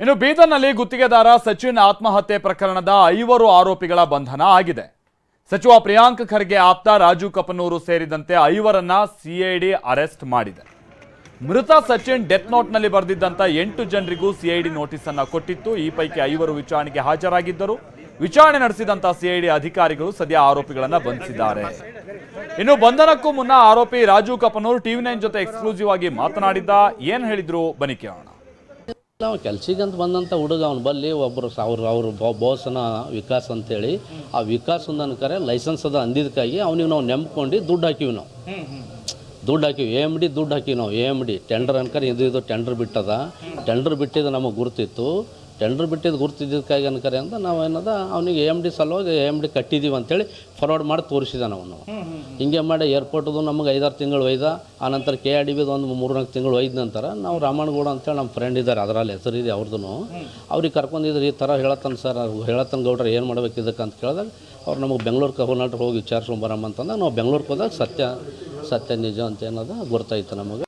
ಇನ್ನು ಬೀದರ್ನಲ್ಲಿ ಗುತ್ತಿಗೆದಾರ ಸಚಿನ್ ಆತ್ಮಹತ್ಯೆ ಪ್ರಕರಣದ 5 ಆರೋಪಿಗಳ ಬಂಧನ ಆಗಿದೆ. ಸಚಿವ ಪ್ರಿಯಾಂಕ್ ಖರ್ಗೆ ಆಪ್ತ ರಾಜು ಕಪನೂರು ಸೇರಿದಂತೆ 5ರನ್ನ ಸಿಐಡಿ ಅರೆಸ್ಟ್ ಮಾಡಿದೆ. ಮೃತ ಸಚಿನ್ ಡೆತ್ ನೋಟ್ನಲ್ಲಿ ಬರೆದಿದ್ದಂತ 8 ಜನರಿಗೂ ಸಿಐಡಿ ನೋಟಿಸ್ ಅನ್ನು ಕೊಟ್ಟಿತ್ತು. ಈ ಪೈಕಿ 5 ವಿಚಾರಣೆಗೆ ಹಾಜರಾಗಿದ್ದರು. ವಿಚಾರಣೆ ನಡೆಸಿದಂತ ಸಿಐಡಿ ಅಧಿಕಾರಿಗಳು ಸದ್ಯ ಆರೋಪಿಗಳನ್ನ ಬಂಧಿಸಿದ್ದಾರೆ. ಇನ್ನು ಬಂಧನಕ್ಕೂ ಮುನ್ನ ಆರೋಪಿ ರಾಜು ಕಪನೂರ್ ಟಿವಿ9 ಜೊತೆ ಎಕ್ಸ್ಕ್ಲೂಸಿವ್ ಆಗಿ ಮಾತನಾಡಿದ್ದ. ಏನ್ ಹೇಳಿದ್ರು ಬನ್ನಿ ಕೇಳೋಣ. ನಾವು ಕೆಲ್ಸಿಗಂತ ಬಂದಂಥ ಹುಡುಗ ಅವನು ಬಲ್ಲಿ ಒಬ್ಬರು ಅವ್ರ ಬಾಸನ ವಿಕಾಸ್ ಅಂತೇಳಿ ಆ ವಿಕಾಸ್ ನನ್ನ ಕರೆ ಲೈಸೆನ್ಸ್ ಅದ ಅಂದಿದ್ದಕ್ಕಾಗಿ ಅವನಿಗೆ ನಾವು ನೆಮ್ಕೊಂಡು ದುಡ್ಡು ಹಾಕಿವಿ. ದುಡ್ಡು ಹಾಕಿವಿ, AMD ದುಡ್ಡು ಹಾಕಿವಿ ನಾವು. AMD ಟೆಂಡರ್ ಅನ್ಕರೆ ಇದು ಟೆಂಡರ್ ಬಿಟ್ಟದ. ಟೆಂಡರ್ ಬಿಟ್ಟಿದ್ದು ನಮಗೆ ಗುರುತಿತ್ತು. ಟೆಂಡರ್ ಬಿಟ್ಟಿದ್ದು ಗುರುತಿದ್ದಕ್ಕಾಗಿ ಅನ್ಕರೆ ಅಂತ ನಾವು ಏನದ ಅವನಿಗೆ AMD ಸಲುವಾಗಿ AMD ಕಟ್ಟಿದ್ದೀವಿ ಅಂಥೇಳಿ ಫಾರ್ವರ್ಡ್ ಮಾಡಿ ತೋರಿಸಿದ ನಾವು. ಹಿಂಗೆ ಮಾಡಿ ಏರ್ಪೋರ್ಟದು ನಮಗೆ 5-6 ತಿಂಗಳು ಒಯ್ದ. ಆನಂತರ KRDBದು ಒಂದು 3-4 ತಿಂಗಳು ಒಯ್ದ ನಂತರ ನಾವು ರಾಮಣ್ಣಗೌಡ ಅಂತೇಳಿ ನಮ್ಮ ಫ್ರೆಂಡ್ ಇದ್ದಾರೆ, ಅದರಲ್ಲಿ ಹೆಸರಿದೆ ಅವ್ರದ್ದು. ಅವ್ರಿಗೆ ಕರ್ಕೊಂಡಿದ್ರು. ಈ ಥರ ಹೇಳತ್ತನ ಸರ್, ಹೇಳತ್ತನ ಗೌಡ್ರೆ ಏನು ಮಾಡ್ಬೇಕು ಇದಕ್ಕೆ ಅಂತ ಕೇಳಿದಾಗ ಅವ್ರು ನಮಗೆ ಬೆಂಗಳೂರಿಗೆ ಹೋಗಿ ವಿಚಾರಿಸ್ಕೊಂಬರಮ್ಮ ಅಂತಂದಾಗ ನಾವು ಬೆಂಗಳೂರಿಗೆ ಹೋದಾಗ ಸತ್ಯ ನಿಜ ಅಂತ ಏನದ ಗೊತ್ತಾಯ್ತು ನಮಗೆ.